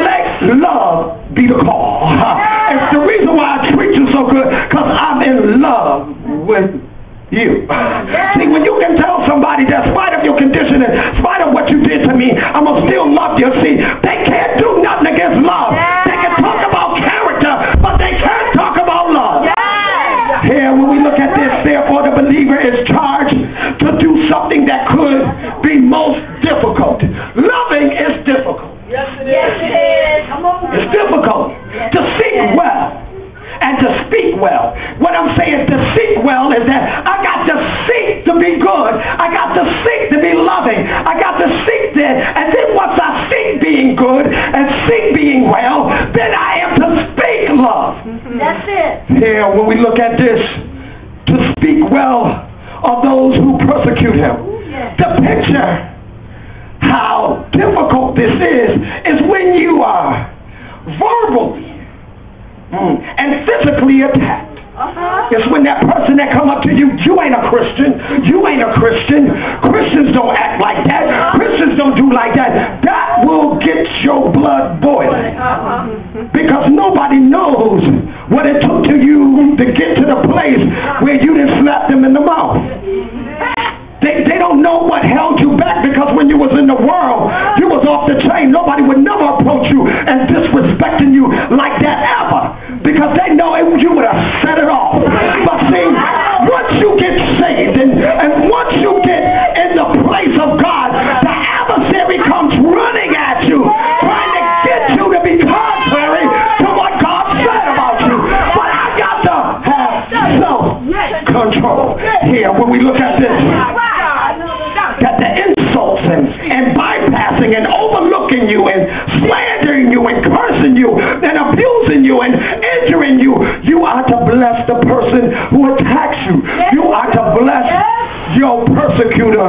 let love be the call. It's the reason why I treat you so good, because I'm in love with you. See, when you can tell somebody that in spite of your condition, in spite of what you did to me, I'm going to still love you. See, they can't do nothing against love. They can talk about character, but they can't talk about love. Here, when we look at this, therefore the believer is charged to do something that could be most difficult. Loving is difficult. Yes, it is. It's difficult to seek well and to speak well. What I'm saying to seek well is that I got to seek to be good. I got to seek to be loving. I got to seek that. And then once I seek being good and seek being well, then I am to speak love. That's it. Here, when we look at this, to speak well of those who persecute him. The picture how difficult this is when you are verbally and physically attacked. It's when that person that come up to you, you ain't a Christian, you ain't a Christian, Christians don't act like that, Christians don't do like that. That will get your blood boiling, because nobody knows what it took to you to get to the place where you didn't slap them in the mouth. They don't know what held you back, because when you was in the world, you was off the chain. Nobody would never approach you and disrespecting you like that ever, because they know you would have set it off. But see, once you get saved and once you get in the place of God, the adversary comes running at you, trying to get you to be contrary to what God said about you. But I got to have self-control. Here, when we look at this, that the insults and bypassing and overlooking you and slandering you and cursing you and abusing you and injuring you, you are to bless the person who attacks you. You are to bless your persecutor,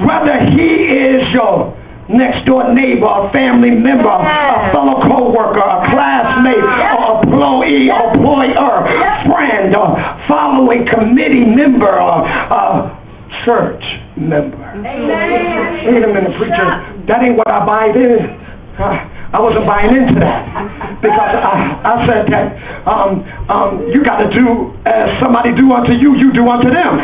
whether he is your next door neighbor, a family member, a fellow co-worker, a classmate, or employee, employer, friend, or following committee member, or church member. Wait a minute, preacher. That ain't what I buy in. I wasn't buying into that, because I said that you got to do as somebody do unto you, you do unto them.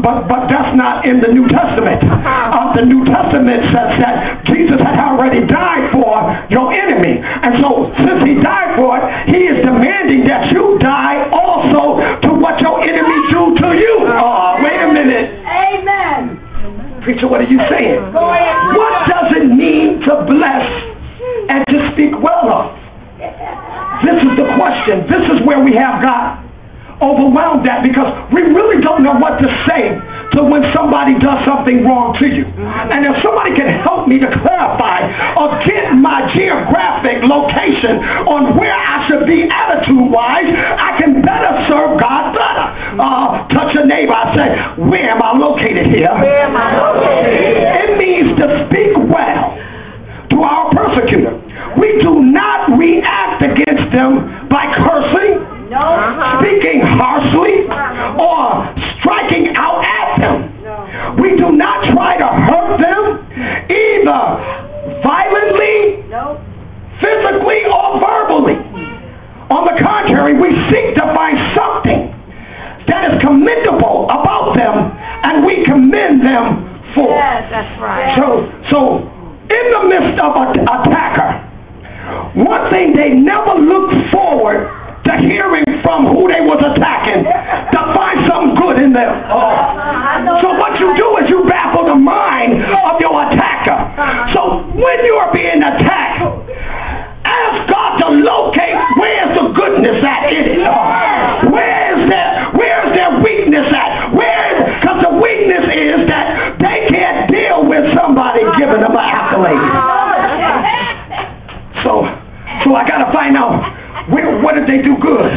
But that's not in the New Testament. The New Testament says that Jesus had already died for your enemy, and so since he died for it, he is demanding that you die also to what your enemy do to you. Wait a minute. Amen. Preacher, what are you saying? What does it mean to bless and to speak well of? This is the question. This is where we have got overwhelmed at, because we really don't know what to say to when somebody does something wrong to you. And if somebody can help me to clarify or get my geographic location on where I should be attitude-wise, I can better serve God better. Touch a neighbor. I say, where am I located here? Where am I located? It means to speak well to our persecutor. We do not react against them by cursing, speaking harshly, or striking out at them. We do not try to hurt them, either violently, physically, or verbally. On the contrary, we seek to find something that is commendable about them, and we commend them for. Yes, that's right. So in the midst of an attacker, one thing they never looked forward to hearing from who they was attacking, to find something good in them. So what you do is you baffle the mind of your attacker. So when you are being attacked, ask God to locate where's the goodness at in it. Where's their weakness at? Because the weakness is that they can't deal with somebody giving them an accolade. So I got to find out, what did they do good?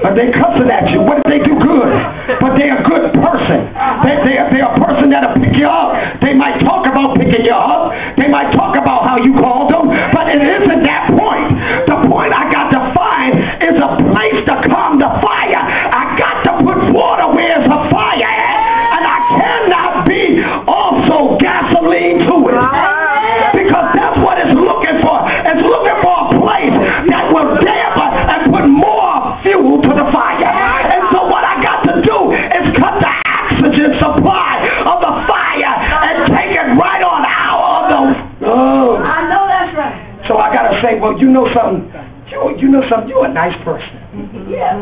Are they cussing at you? What did they do good? But they're a good person. They're a person that'll pick you up. They might talk about picking you up. They might talk about how you called them. But it isn't that point. The point I got to find is a place to calm the fire. I got to put water where there's a fire at. And I cannot be also gasoline to it. Because that's what it's looking for. It's say, well, you know something, you're a nice person. Yeah.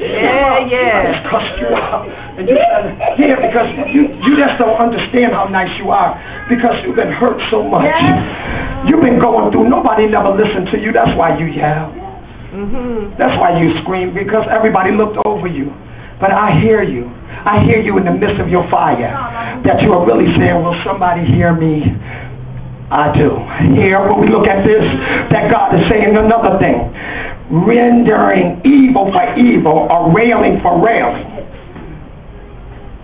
I just cussed you out. And you said, yeah, because you just don't understand how nice you are because you've been hurt so much. You've been going through, nobody never listened to you. That's why you yell. That's why you scream, because everybody looked over you. But I hear you. I hear you in the midst of your fire, that you are really saying, will somebody hear me? I do. Here, when we look at this, that God is saying another thing. Rendering evil for evil or railing for railing.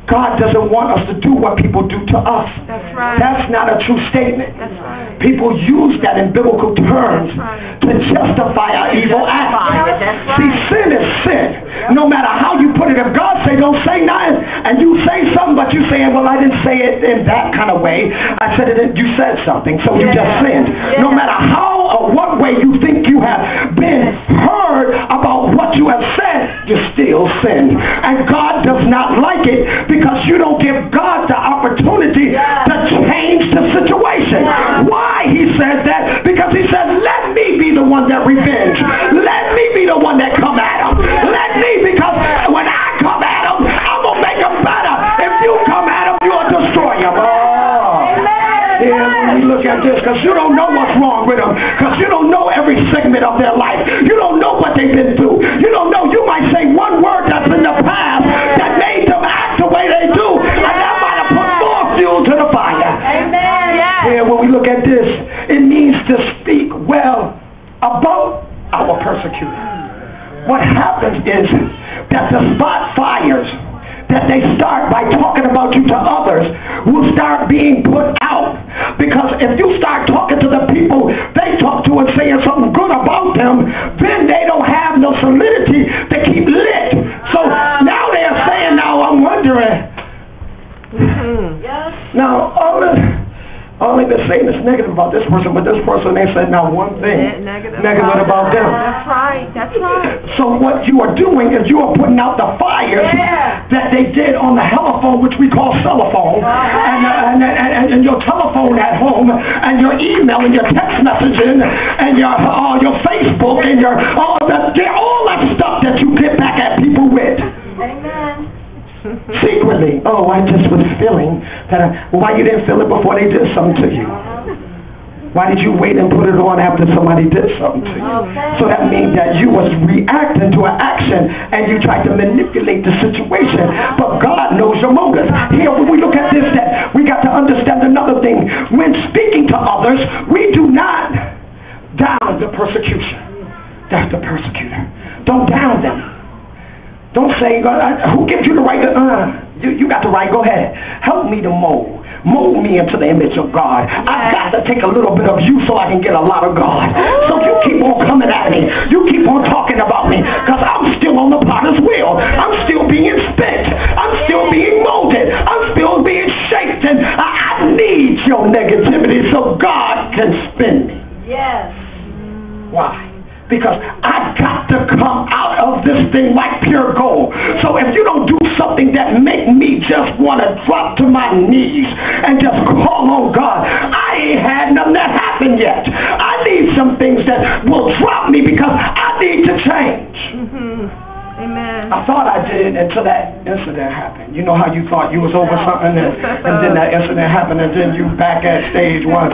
God doesn't want us to do what people do to us. That's right. That's not a true statement. That's right. People use that in biblical terms to justify our evil acts. Right. See, sin is sin. No matter how you put it, if God say don't say nothing, and you say something, but you saying, well, I didn't say it in that kind of way. I said it, you said something, so you just sinned. No matter how or what way you think you have been heard about what you have said, you still sin. And God does not like it because you don't give God the opportunity to change the situation. Why he says that? Because he says, let me be the one that revenge. Let me be the one that come at him. Let me, because when I come at him, I'm going to make him better. If you come at him, you'll destroy him. Yeah, when we look at this, because you don't know what's wrong with them, because you don't know every segment of their life. You don't know what they've been through. You don't know. You might say one word that's in the past that made them act the way they do, and that might have put more fuel to the fire. Amen. Yeah, when we look at this, it means to speak well about our persecutor. What happens is that the spot fires that they start by talking about you to others will start being put out. Because if you start talking to the people they talk to and saying something good about them, then they don't have no solidity to keep lit. So now they're saying, now I'm wondering, now all they've been saying is negative about this person, but this person, they said not one thing negative about them. That's right. That's right. So what you are doing is you are putting out the fires that they did on the telephone, which we call telephone, and your telephone at home, and your email, and your text messaging, and your Facebook, and all that stuff that you get back at people with. Amen. Secretly, I just was feeling that. Why you didn't feel it before they did something to you? Why did you wait and put it on after somebody did something to you? So that means that you was reacting to an action and you tried to manipulate the situation. But God knows your motives. Here, when we look at this, that we got to understand another thing. When speaking to others, we do not down the persecution. That's the persecutor. Don't down them. Don't say, who gives you the right to, you got the right, go ahead. Help me to mold me into the image of God. I've got to take a little bit of you so I can get a lot of God. So you keep on coming at me. You keep on talking about me, because I'm still on the potter's wheel. I'm still being spent. I'm still being molded. I'm still being shaped. And I need your negativity so God can spin me. Yes. Why? Because I've got to come out of this thing like pure gold. So if you don't do something that make me just want to drop to my knees and just call on God, I ain't had nothing that happened yet. I need some things that will drop me because I need to change. Amen. I thought I did until that incident happened. You know how you thought you was over something and then that incident happened and then you back at stage one.